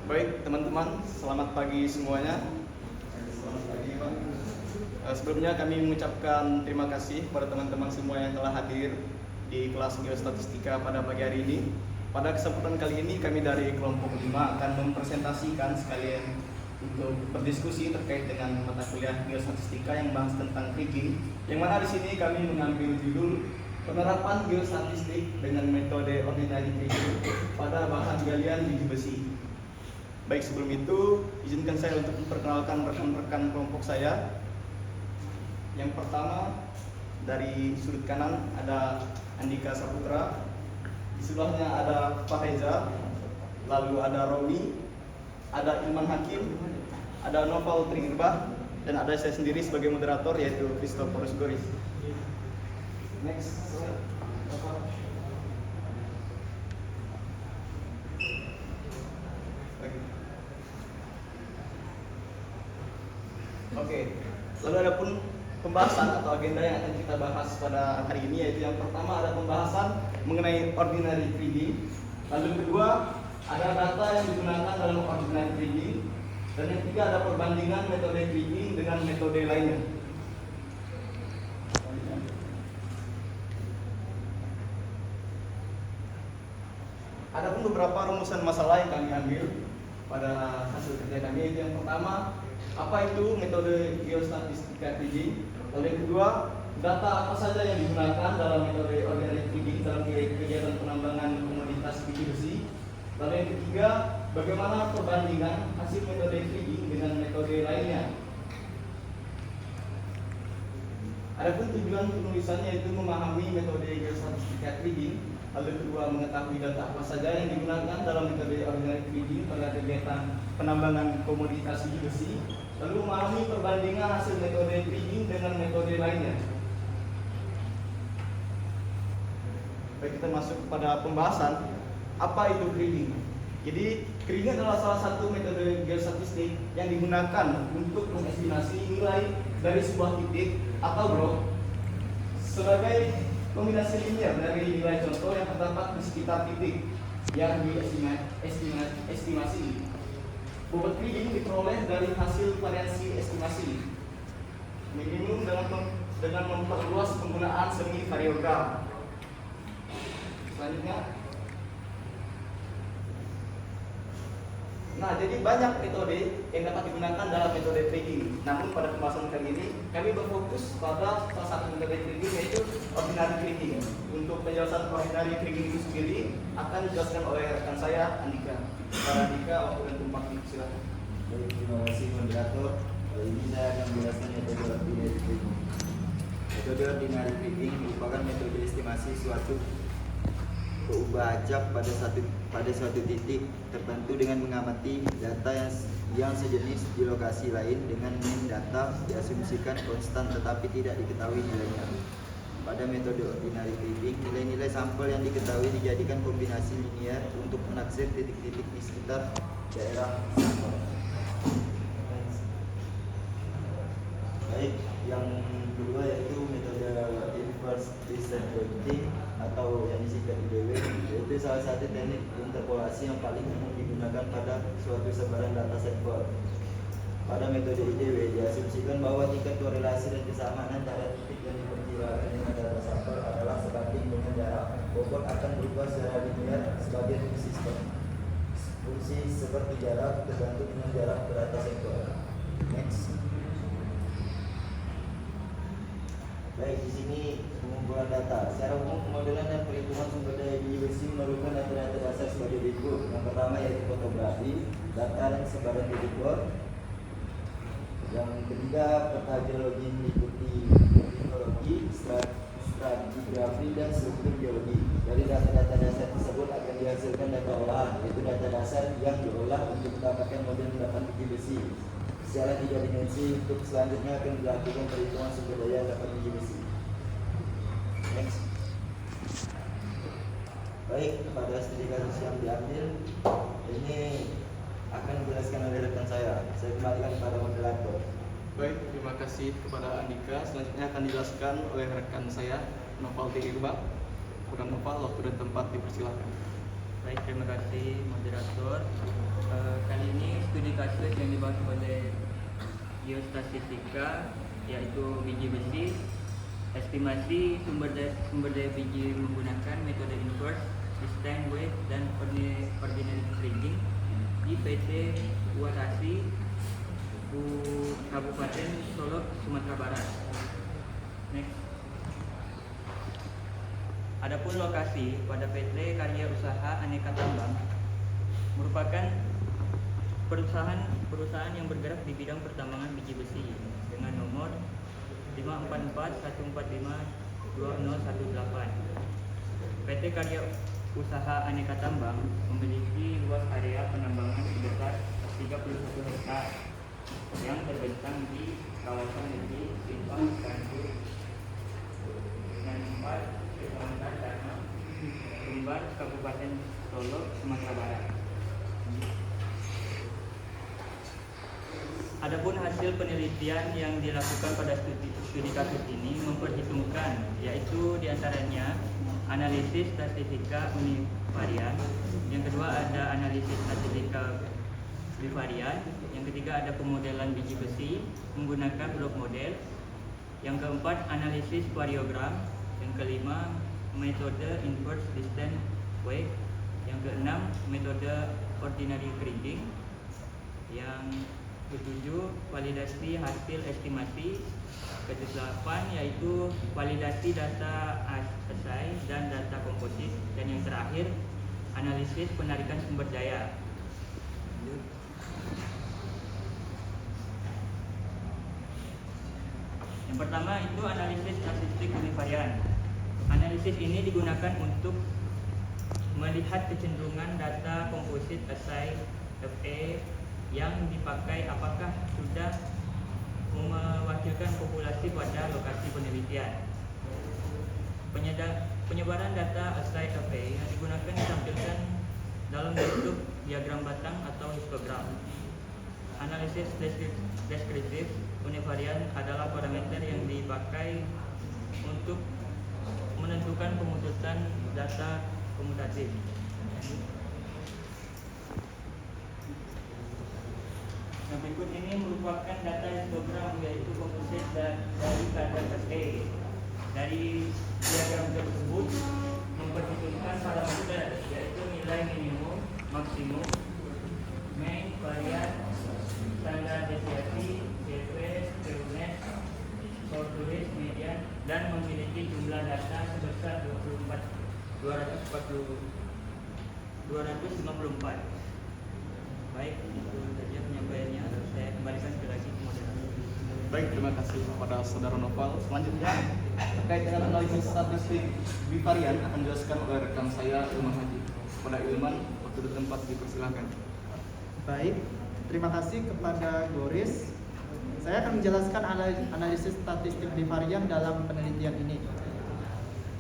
Baik teman-teman, selamat pagi semuanya. Selamat pagi Pak. Sebelumnya kami mengucapkan terima kasih kepada teman-teman semua yang telah hadir di kelas Geostatistika pada pagi hari ini. Pada kesempatan kali ini kami dari kelompok 5 akan mempresentasikan sekalian untuk berdiskusi terkait dengan mata kuliah Geostatistika yang bahas tentang kriging. Yang mana di sini kami mengambil judul penerapan geostatistik dengan metode ordinary kriging pada bahan galian biji besi. Baik, sebelum itu izinkan saya untuk memperkenalkan rekan-rekan kelompok saya. Yang pertama dari sudut kanan ada Andika Saputra, di sebelahnya ada Pak Reza, lalu ada Romi, ada Ilman Hakim, ada Noval Trigirbah, dan ada saya sendiri sebagai moderator yaitu Christophorus Goris. Next. Oke, lalu ada pun pembahasan atau agenda yang akan kita bahas pada hari ini, yaitu yang pertama ada pembahasan mengenai ordinary kriging, lalu yang kedua ada data yang digunakan dalam ordinary kriging, dan yang ketiga ada perbandingan metode kriging dengan metode lainnya. Ada pun beberapa rumusan masalah yang kami ambil pada hasil kerja kami, yaitu yang pertama, apa itu metode geostatistika kriging? Lalu yang kedua, data apa saja yang digunakan dalam metode ordinary kriging dalam kegiatan penambangan komoditas biji besi? Lalu yang ketiga, bagaimana perbandingan hasil metode kriging dengan metode lainnya? Adapun tujuan penulisannya yaitu memahami metode geostatistika kriging. Lalu kedua, mengetahui data apa saja yang digunakan dalam metode ordinary kriging pada kegiatan penambangan komoditas biji besi. Lalu memahami perbandingan hasil metode kriging dengan metode lainnya. Baik, kita masuk pada pembahasan. Apa itu kriging? Jadi kriging adalah salah satu metode geostatistik yang digunakan untuk mengestimasi nilai dari sebuah titik atau blok sebagai kombinasi linear dari nilai contoh yang terdapat di sekitar titik yang diestimasi. Bobot kriging diperoleh dari hasil variasi estimasi minimum dengan memperluas penggunaan semi variogram. Selanjutnya, jadi banyak metode yang dapat digunakan dalam metode kriging. Namun pada pembahasan kali ini kami berfokus pada salah satu metode kriging, yaitu ordinary kriging. Untuk penjelasan ordinary kriging itu sendiri akan dijelaskan oleh rekan saya Andika. Para Andika, waktu dan tempat silakan. Baik, terima kasih moderator. Kali ini saya akan menjelaskan metode ordinary kriging. Metode ordinary kriging merupakan metode estimasi suatu perubahan ajak pada suatu titik tertentu dengan mengamati data yang sejenis di lokasi lain dengan mean data diasumsikan konstan tetapi tidak diketahui nilainya. Pada metode ordinary kriging, nilai-nilai sampel yang diketahui dijadikan kombinasi linear untuk menaksir titik-titik di sekitar daerah sampel. Baik, yang kedua yaitu metode inverse distributing atau yang disingkat IDW, yaitu salah satu teknik interpolasi yang paling umum digunakan pada suatu sebaran data sampel. Pada metode IDW diasumsikan bahwa tingkat korelasi dan kesamaan antara titik yang diperkirakan dengan data sampel adalah sebanding dengan jarak. Bobot akan berubah secara linear sebagai fungsi seperti jarak tergantung dengan jarak ke data sampel. Next. Baik, di sini pengumpulan data. Secara umum pemodelan dan perhitungan sumber daya biji besi memerlukan data-data dasar sebagai berikut. Yang pertama yaitu fotografi, data dan sebaran titik bor. Yang ketiga peta geologi meliputi morfologi, stratigrafi dan struktur geologi. Dari data-data dasar tersebut akan dihasilkan data olahan, yaitu data dasar yang diolah untuk mendapatkan model endapan biji besi. Secara 3 dimensi. Untuk selanjutnya akan dilakukan perhitungan sumber daya endapan biji besi. Next. Baik, pada studi kasus yang diambil ini akan dijelaskan oleh rekan saya. Saya kembalikan kepada moderator. Baik, terima kasih kepada Andika. Selanjutnya akan dijelaskan oleh rekan saya Noval Trigirbah. Program Noval, waktu dan tempat dipersilakan. Baik, terima kasih moderator. Kali ini studi kasus yang dibahas oleh geostatistika yaitu biji besi, estimasi sumber daya biji menggunakan metode inverse, distant wave dan ordinary kriging di PT Uatasi Kabupaten Solok, Sumatera Barat. Next. Adapun lokasi pada PT Karya Usaha Aneka Tambang merupakan perusahaan yang bergerak di bidang pertambangan biji besi dengan nomor 544142018. PT Karya Usaha Aneka Tambang memiliki luas area penambangan sebesar 31 hektar yang terbentang di kawasan negeri Simpang Tanjung dan 4 Kecamatan Danau, Sumbar, Kabupaten Solok, Sumatera Barat. Adapun hasil penelitian yang dilakukan pada studi kasus ini memperhitungkan, yaitu diantaranya analisis statistika univarian, yang kedua ada analisis statistika bivarian, yang ketiga ada pemodelan biji besi menggunakan blok model, yang keempat analisis variogram, yang kelima metode inverse distant wave, yang keenam metode ordinary kriging, yang ketujuh validasi hasil estimasi, kedelapan yaitu validasi data assay dan data komposit, dan yang terakhir analisis penarikan sumber daya. Yang pertama itu analisis statistik univarian. Analisis ini digunakan untuk melihat kecenderungan data komposit assay FA yang dipakai apakah sudah mewakilkan populasi pada lokasi penelitian. Penyebaran data assay FA yang digunakan ditampilkan dalam bentuk diagram batang atau histogram. Analisis deskriptif univarian adalah parameter yang dipakai untuk menentukan pemutusan data komutatif. Yang berikut ini merupakan data histogram, yaitu komposit dari kadar SA. Dari diagram tersebut memperhitungkan parameter, yaitu nilai minimum, maksimum, mean, varian, standar deviasi, CV, skewness, shortlist, median, dan memiliki jumlah data sebesar 254. Baik, itu saja penyampaiannya. Saya kembalikan lagi ke moderator. Baik, terima kasih kepada Saudara Noval. Selanjutnya terkait dengan analisis statistik bivarian akan dijelaskan oleh rekan saya Ilman Haji. Kepada Ilman, waktu dan tempat dipersilakan. Baik, terima kasih kepada Goris. Saya akan menjelaskan analisis statistik bivarian dalam penelitian ini.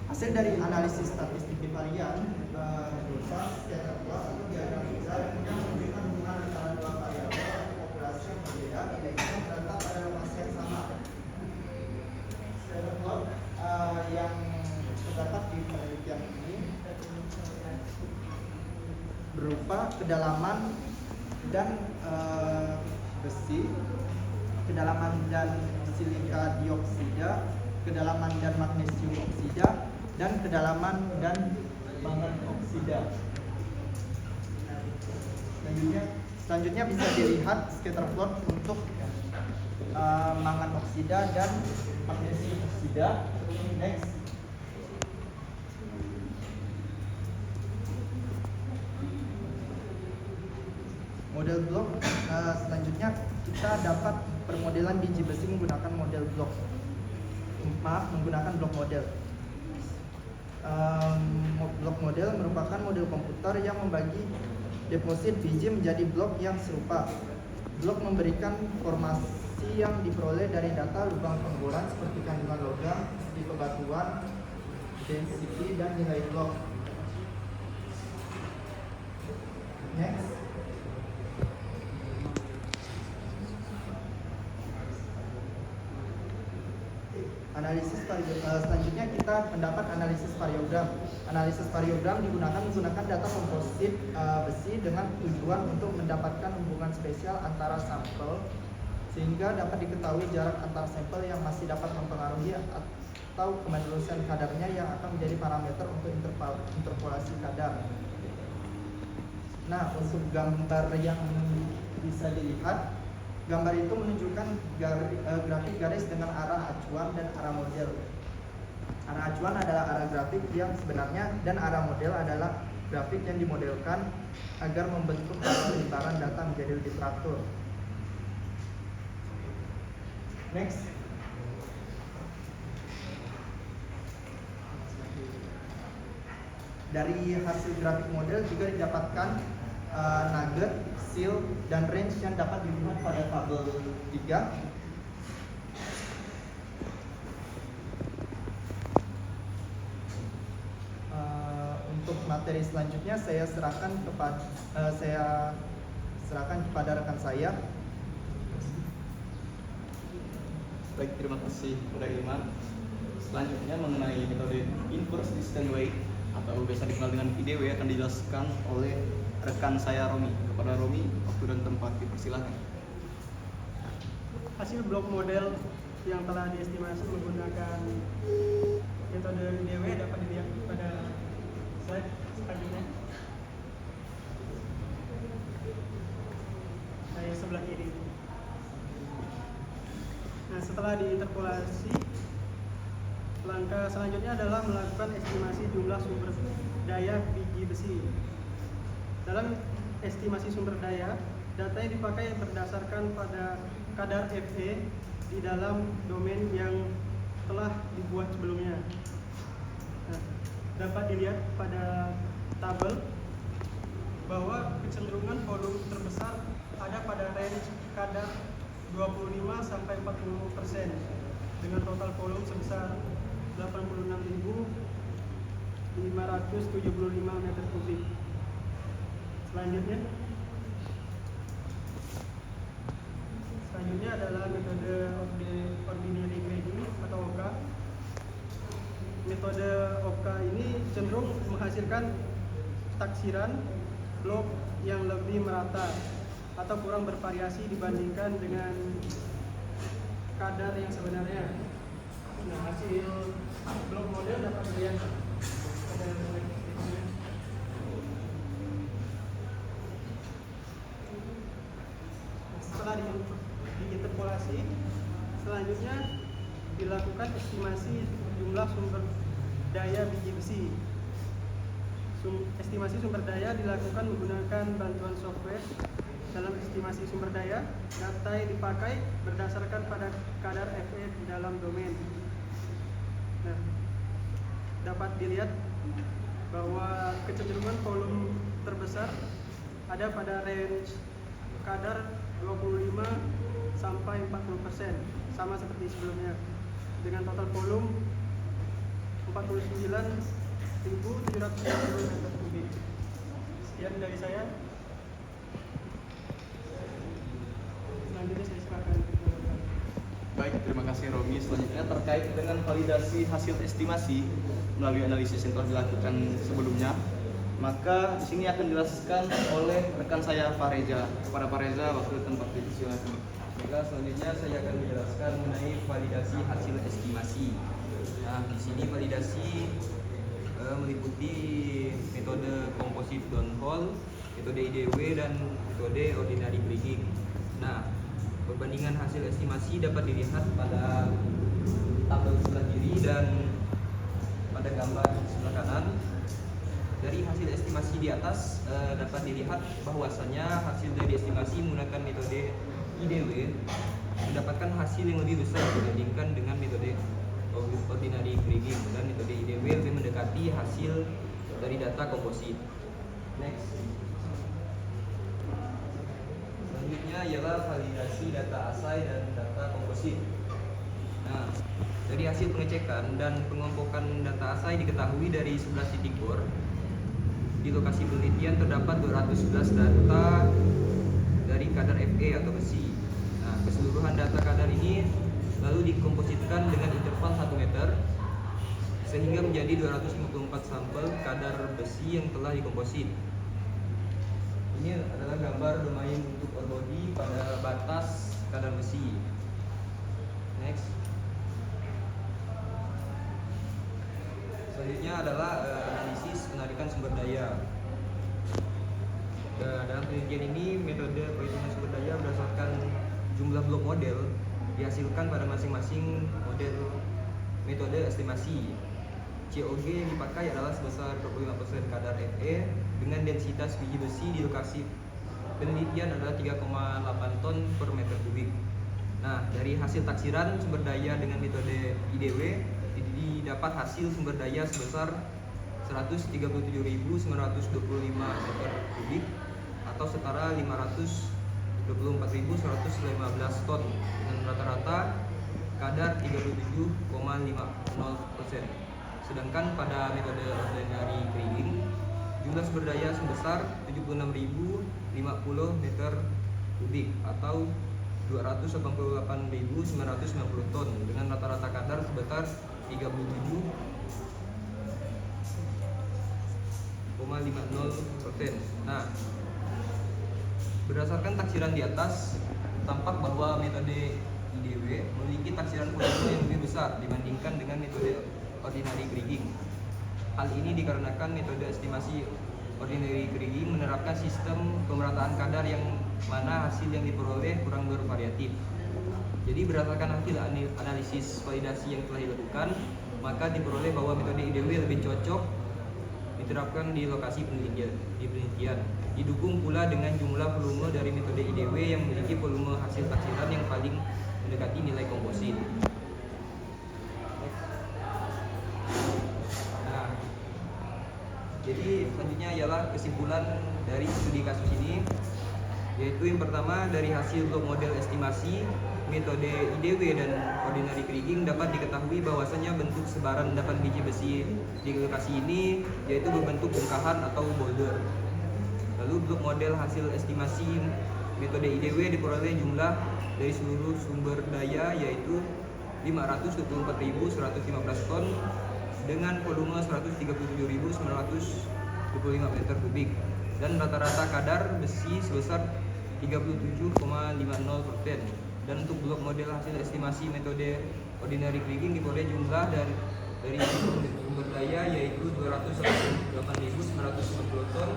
Hasil dari analisis statistik bivarian berupa scatter plot atau diagram besar yang menunjukkan hubungan antara dua variabel atau populasi yang berbeda yang terletak pada lokasi yang sama. Scatter plot yang terdapat di penelitian ini berupa kedalaman dan besi, kedalaman dan silika dioksida, kedalaman dan magnesium oksida, dan kedalaman dan mangan oksida. Selanjutnya bisa dilihat scatter plot untuk mangan oksida dan magnesium oksida. Next. Model blok, selanjutnya kita dapat permodelan biji besi menggunakan model blok. Menggunakan blok model. Blok model merupakan model komputer yang membagi deposit biji menjadi blok yang serupa. Blok memberikan formasi yang diperoleh dari data lubang pengboran seperti kandungan logam, tipe batuan, density, dan nilai blok. Next. Selanjutnya kita mendapat analisis variogram. Analisis variogram menggunakan data komposit besi dengan tujuan untuk mendapatkan hubungan spesial antara sampel sehingga dapat diketahui jarak antar sampel yang masih dapat mempengaruhi atau kemelurusan kadarnya yang akan menjadi parameter untuk interpolasi kadar. Nah, untuk gambar yang bisa dilihat, gambar itu menunjukkan grafik garis dengan arah acuan dan arah model. Arah acuan adalah arah grafik yang sebenarnya dan arah model adalah grafik yang dimodelkan agar membentuk lintaran data menjadi lebih teratur. Next. Dari hasil grafik model juga didapatkan nugget, seal, dan range yang dapat dilihat pada tabel 3. Untuk materi selanjutnya saya serahkan kepada rekan saya. Baik, terima kasih Udah Ilman. Selanjutnya mengenai metode inverse distance weight atau biasa dikenal dengan IDW akan dijelaskan oleh rekan saya Romi. Kepada Romi, waktu dan tempat dipersilahkan. Hasil blok model yang telah diestimasi menggunakan metode IDW dapat dilihat pada slide selanjutnya. Saya sebelah kiri. Nah, setelah diinterpolasi, langkah selanjutnya adalah melakukan estimasi jumlah sumber daya biji besi. Dalam estimasi sumber daya, data yang dipakai berdasarkan pada kadar Fe di dalam domain yang telah dibuat sebelumnya. Nah, dapat dilihat pada tabel bahwa kecenderungan volume terbesar ada pada range kadar 25 sampai 40% dengan total volume sebesar 86.575 meter kubik. Selanjutnya adalah metode ordinary grading atau OKA. Metode OKA ini cenderung menghasilkan taksiran blok yang lebih merata atau kurang bervariasi dibandingkan dengan kadar yang sebenarnya. Nah, hasil blok model dapat dilihat pada slide berikutnya. Setelah diinterpolasi, selanjutnya dilakukan estimasi jumlah sumber daya biji besi. Estimasi sumber daya dilakukan menggunakan bantuan software. Dalam estimasi sumber daya, data yang dipakai berdasarkan pada kadar Fe di dalam domain. Nah, dapat dilihat bahwa kecenderungan volume terbesar ada pada range kadar 25 sampai 40%, sama seperti sebelumnya, dengan total volume 49.750 meter kubik. Sekian dari saya. Selanjutnya saya silakan. Baik, terima kasih Romi. Selanjutnya terkait dengan validasi hasil estimasi melalui analisis yang telah dilakukan sebelumnya, maka di sini akan dijelaskan oleh rekan saya Fareza. Kepada Fareza, waktu tempat dipersilakan. Baiklah, selanjutnya saya akan menjelaskan mengenai validasi hasil estimasi. Nah, di sini validasi meliputi metode composite downhole, metode IDW, dan metode ordinary grading. Nah, perbandingan hasil estimasi dapat dilihat pada tabel sebelah kiri dan pada gambar sebelah kanan. Dari hasil estimasi di atas dapat dilihat bahwasanya hasil dari estimasi menggunakan metode IDW mendapatkan hasil yang lebih besar dibandingkan dengan metode ordinary grading, dan metode IDW lebih mendekati hasil dari data komposit. Next. Selanjutnya ialah validasi data asai dan data komposit. Nah, dari hasil pengecekan dan pengompokan data asai diketahui dari 11 titik bor. Di lokasi penelitian terdapat 211 data dari kadar Fe atau besi. Nah, keseluruhan data kadar ini lalu dikompositkan dengan interval 1 meter sehingga menjadi 254 sampel kadar besi yang telah dikomposit. Ini adalah gambar domain untuk ore body pada batas kadar besi. Next. Selanjutnya adalah analisis penarikan sumber daya. Dalam penelitian ini, metode perhitungan sumber daya berdasarkan jumlah blok model dihasilkan pada masing-masing model metode estimasi. COG yang dipakai adalah sebesar 25% kadar Fe dengan densitas biji besi di lokasi penelitian adalah 3,8 ton per meter kubik. Nah, dari hasil taksiran sumber daya dengan metode IDW didapat hasil sumber daya sebesar 137.925 meter kubik atau setara 524.115 ton dengan rata-rata kadar 37,50%. Sedangkan pada metode ordinary kriging jumlah sumber daya sebesar 76.050 meter kubik atau 288.990 ton dengan rata-rata kadar sebesar 37,50%. Nah, berdasarkan taksiran di atas, tampak bahwa metode IDW memiliki taksiran volume yang lebih besar dibandingkan dengan metode ordinary kriging. Hal ini dikarenakan metode estimasi ordinary kriging menerapkan sistem pemerataan kadar yang mana hasil yang diperoleh kurang bervariatif. Jadi berdasarkan hasil analisis validasi yang telah dilakukan, maka diperoleh bahwa metode IDW lebih cocok diterapkan di lokasi penelitian. Didukung pula dengan jumlah volume dari metode IDW yang memiliki volume hasil taksiran yang paling mendekati nilai komposit. Nah, jadi selanjutnya ialah kesimpulan dari studi kasus ini, yaitu yang pertama dari hasil blok model estimasi metode IDW dan ordinary kriging dapat diketahui bahwasanya bentuk sebaran endapan biji besi di lokasi ini yaitu berbentuk bongkahan atau boulder. Lalu blok model hasil estimasi metode IDW diperoleh jumlah dari seluruh sumber daya yaitu 524.115 ton dengan volume 137.925 meter kubik dan rata-rata kadar besi sebesar 37,50%. Dan untuk blok model hasil estimasi metode ordinary kriging diperoleh jumlah dari sumber daya yaitu 288.990 ton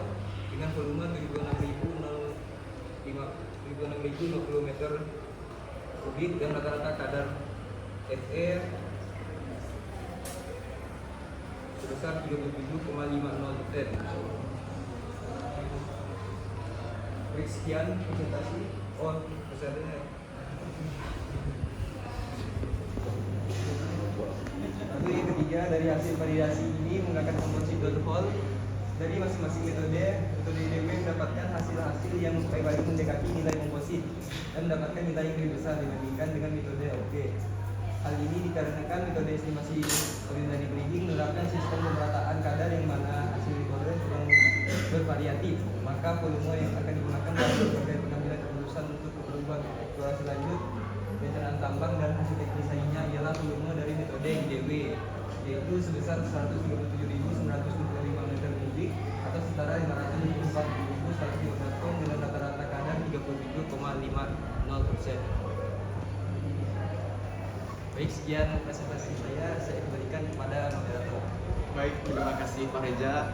dengan volume 76.050 meter kubik dan rata-rata kadar Fe sebesar 37,50%. Baik, sekian presentasi. Lalu yang ketiga, dari hasil validasi ini menggunakan komposit hole dari masing-masing metode IDW mendapatkan hasil-hasil yang paling mendekati nilai komposit dan mendapatkan nilai yang lebih besar dibandingkan dengan metode OG. Hal ini dikarenakan metode estimasi ordinary kriging menerapkan sistem pemerataan kadar yang mana hasil diperoleh kurang bervariatif, maka volume yang akan digunakan dalam berbagai pengambilan keputusan untuk keperluan eksplorasi lanjut, perencanaan tambang dan hasil teknis lainnya ialah volume dari metode IDW, yaitu sebesar 137.925 meter kubik atau setara 524.115 ton dengan rata-rata kadar 37,50%. Baik, sekian presentasi saya kembalikan kepada moderator. Baik, terima kasih Pak Reza.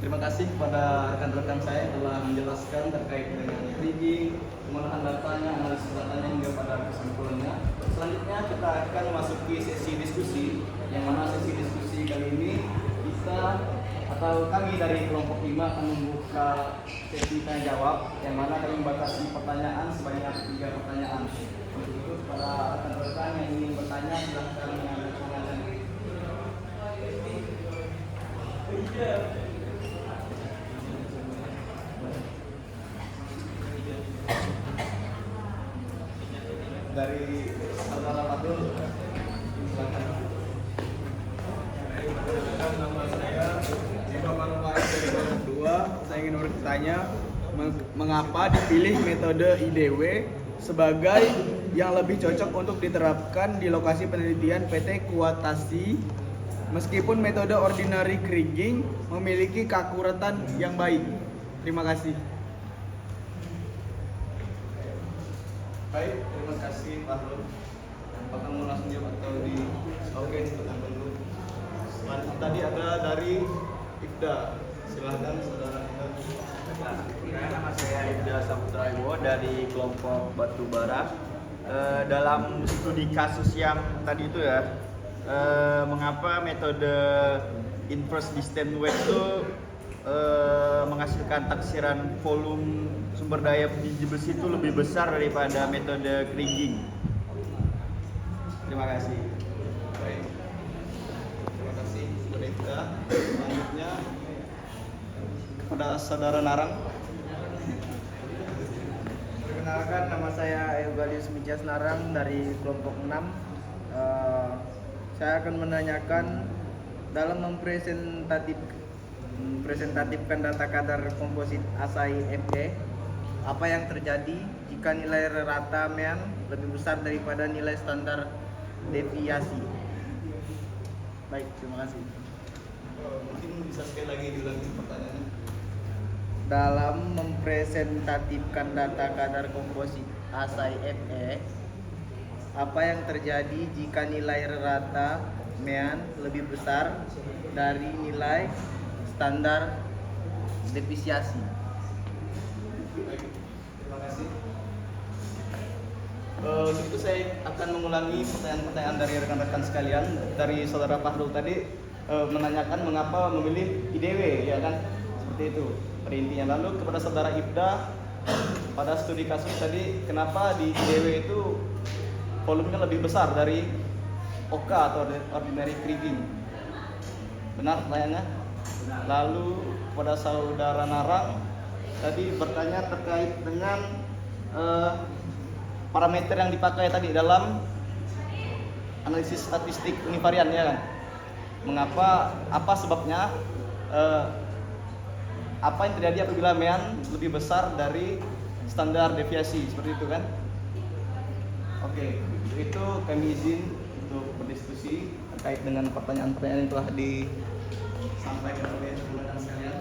Terima kasih kepada rekan-rekan saya yang telah menjelaskan terkait dengan kriging, pengolahan datanya, analisis datanya hingga pada kesimpulannya. Selanjutnya kita akan memasuki sesi diskusi, yang mana sesi diskusi kali ini kami dari kelompok 5 akan membuka sesi tanya jawab, yang mana kami membatasi pertanyaan sebanyak 3 pertanyaan. Untuk itu para rekan-rekan yang ingin bertanya silahkan mengangkat tangannya. Dari saudara Padul, silakan. Nama saya Bapak Rupaes dari kelompok 2. Saya ingin bertanya mengapa dipilih metode IDW sebagai yang lebih cocok untuk diterapkan di lokasi penelitian PT Kuatasi, meskipun metode ordinary kriging memiliki keakuratan yang baik. Terima kasih. Baik, terima kasih Pak Rul. Apakah mau langsung jawab atau di oke tenang dulu. Tadi ada dari Ibda. Silakan saudara Ibda. Nama saya Ibda Saputra Iwo dari kelompok Batubara. Dalam studi kasus yang tadi itu ya, mengapa metode inverse distance weight itu menghasilkan taksiran volume sumber daya biji besi itu lebih besar daripada metode kriging. Terima kasih. Baik. Terima kasih Saudara Ibda. Selanjutnya kepada Saudara Narang. Perkenalkan, nama saya Eugalius Mijas Narang dari kelompok 6. Saya akan menanyakan dalam mempresentatifkan data kadar komposit ASAI Fe, apa yang terjadi jika nilai rata MEAN lebih besar daripada nilai standar deviasi. Baik, terima kasih. Mungkin bisa sekali lagi diulangi pertanyaannya. Dalam mempresentatifkan data kadar komposit ASAI Fe, apa yang terjadi jika nilai rata MEAN lebih besar dari nilai standar defisiasi? Baik, terima kasih. Untuk itu saya akan mengulangi pertanyaan-pertanyaan dari rekan-rekan sekalian. Dari saudara Fahrul tadi menanyakan mengapa memilih IDW, ya kan? Seperti itu pada intinya. Lalu kepada saudara Ibda, pada studi kasus tadi kenapa di IDW itu volumenya lebih besar dari OK atau ordinary kriging? Benar pertanyaannya? Lalu kepada saudara Narang tadi bertanya terkait dengan parameter yang dipakai tadi dalam analisis statistik univarian, ya kan? Mengapa, apa sebabnya, apa yang terjadi apabila MEAN lebih besar dari standar deviasi, seperti itu kan? Oke, untuk itu kami izin untuk berdiskusi terkait dengan pertanyaan-pertanyaan yang telah disampaikan oleh rekan-rekan sekalian.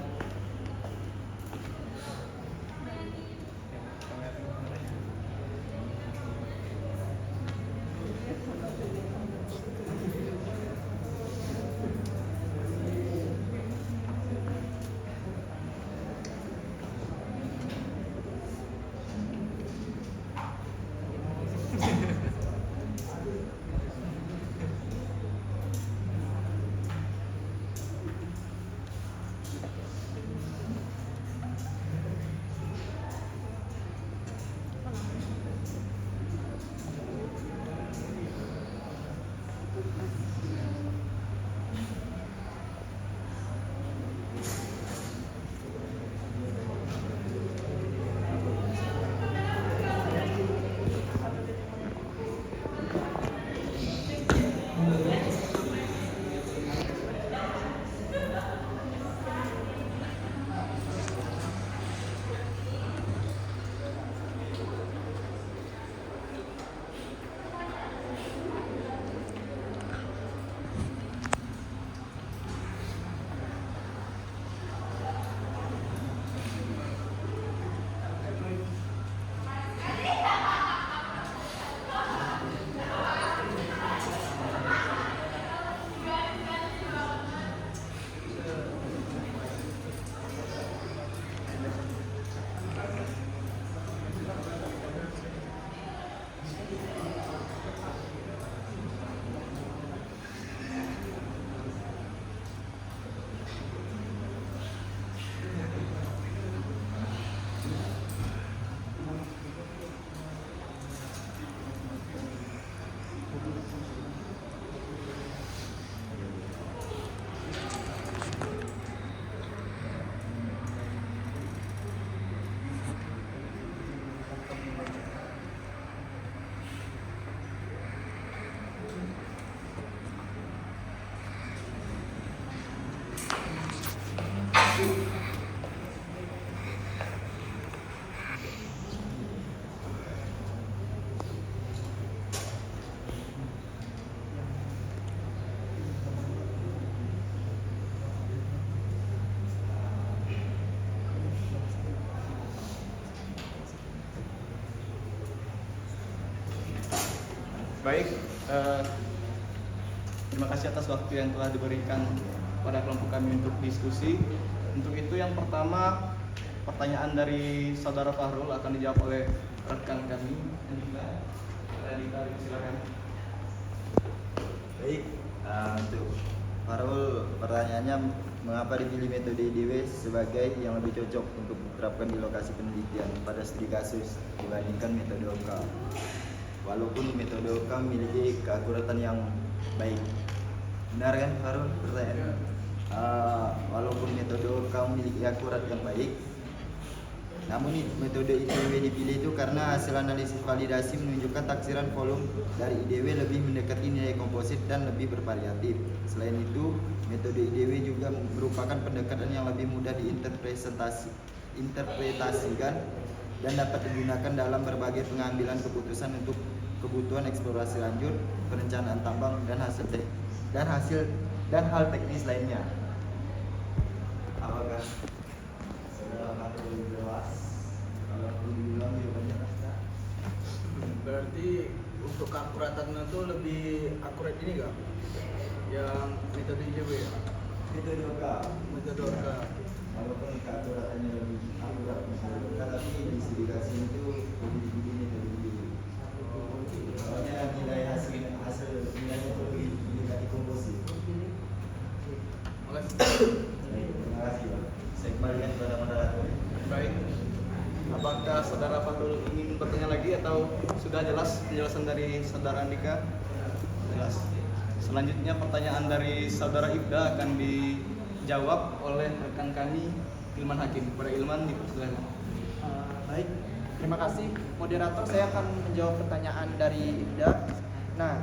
Baik, terima kasih atas waktu yang telah diberikan pada kelompok kami untuk diskusi. Untuk itu yang pertama, pertanyaan dari Saudara Fahrul akan dijawab oleh rekan kami. Silakan. Baik, untuk Farul, pertanyaannya mengapa dipilih metode IDW sebagai yang lebih cocok untuk diterapkan di lokasi penelitian pada studi kasus dibandingkan metode OK? Walaupun metode OK memiliki keakuratan yang baik. Benar kan Farul pertanyaan? Walaupun metode OK memiliki akurat yang baik, namun metode IDW dipilih itu karena hasil analisis validasi menunjukkan taksiran volume dari IDW lebih mendekati nilai komposit dan lebih bervariatif. Selain itu, metode IDW juga merupakan pendekatan yang lebih mudah diinterpretasikan dan dapat digunakan dalam berbagai pengambilan keputusan untuk kebutuhan eksplorasi lanjut, perencanaan tambang dan hal teknis lainnya. Apakah Berarti untuk keakuratan itu lebih akurat ini enggak? Yang metode IDW ya? metode OK? Metode OK. Walaupun keakuratannya lebih akurat misalnya, tapi di studi kasus itu lebih tinggi metode IDW. Soalnya nilai hasil nilainya itu lebih mendekati komposit. Makasih. Baik, terima kasih Pak. Saya kembalikan kepada moderator. Baik, apakah Saudara Fahrul ingin bertanya lagi atau sudah jelas penjelasan dari Saudara Andika? Jelas. Selanjutnya pertanyaan dari Saudara Ibda akan dijawab oleh rekan kami Ilman Hakim. Kepada Ilman, dipersilakan. Baik, terima kasih moderator. Saya akan menjawab pertanyaan dari Ibda. Nah,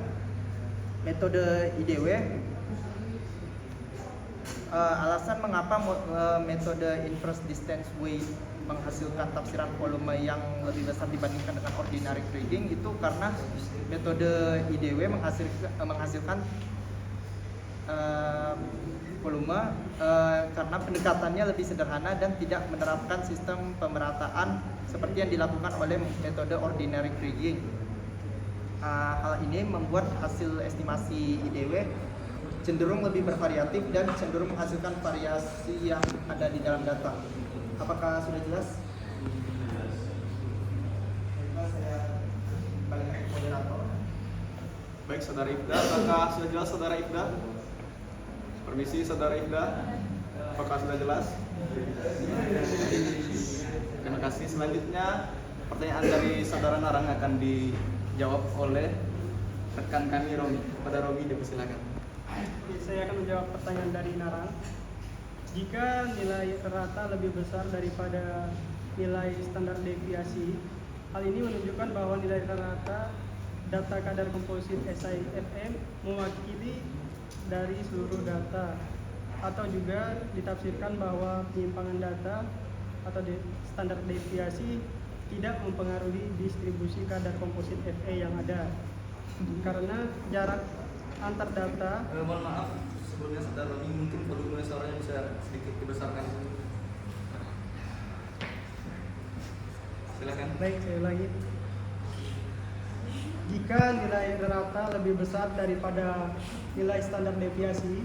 metode IDW, alasan mengapa metode inverse distance way menghasilkan tafsiran volume yang lebih besar dibandingkan dengan ordinary kriging itu karena metode IDW menghasilkan volume karena pendekatannya lebih sederhana dan tidak menerapkan sistem pemerataan seperti yang dilakukan oleh metode ordinary kriging. Hal ini membuat hasil estimasi IDW cenderung lebih bervariatif dan cenderung menghasilkan variasi yang ada di dalam data. Apakah sudah jelas? Saya balik ke moderator. Baik, Saudara Ibda, apakah sudah jelas Saudara Ibda? Permisi Saudara Ibda, apakah sudah jelas? Terima kasih. Selanjutnya pertanyaan dari Saudara Narang akan dijawab oleh rekan kami Romi. Pada Romi, dipersilakan. Saya akan menjawab pertanyaan dari Narang. Jika nilai rata lebih besar daripada nilai standar deviasi, hal ini menunjukkan bahwa nilai rata data kadar komposit SIFM mewakili dari seluruh data, atau juga ditafsirkan bahwa penyimpangan data atau standar deviasi tidak mempengaruhi distribusi kadar komposit FE yang ada, karena jarak antar data. Mohon maaf, sebelumnya Saudara Romi, mungkin volume suaranya bisa sedikit dibesarkan. Silakan. Baik, saya ulangi. Jika nilai rata lebih besar daripada nilai standar deviasi,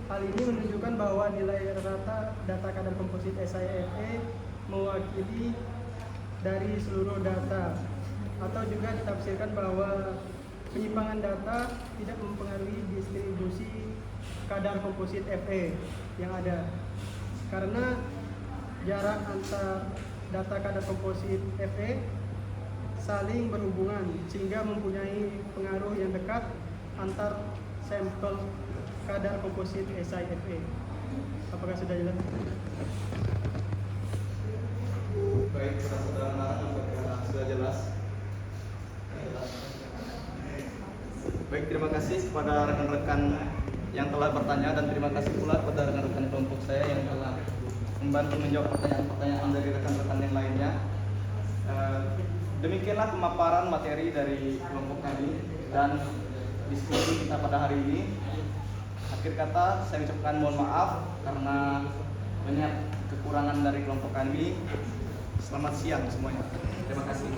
hal ini menunjukkan bahwa nilai rata data kadar komposit SIFE mewakili dari seluruh data, atau juga ditafsirkan bahwa penyimpangan data tidak mempengaruhi distribusi kadar komposit FE yang ada, karena jarak antar data kadar komposit FE saling berhubungan sehingga mempunyai pengaruh yang dekat antar sampel kadar komposit SIFE. Apakah sudah jelas? Baik, Saudara Narang, apakah sudah jelas? Baik, terima kasih kepada rekan-rekan yang telah bertanya dan terima kasih pula kepada rekan-rekan kelompok saya yang telah membantu menjawab pertanyaan-pertanyaan dari rekan-rekan yang lainnya. Demikianlah pemaparan materi dari kelompok kami dan diskusi kita pada hari ini. Akhir kata saya ucapkan mohon maaf karena banyak kekurangan dari kelompok kami. Selamat siang semuanya. Terima kasih.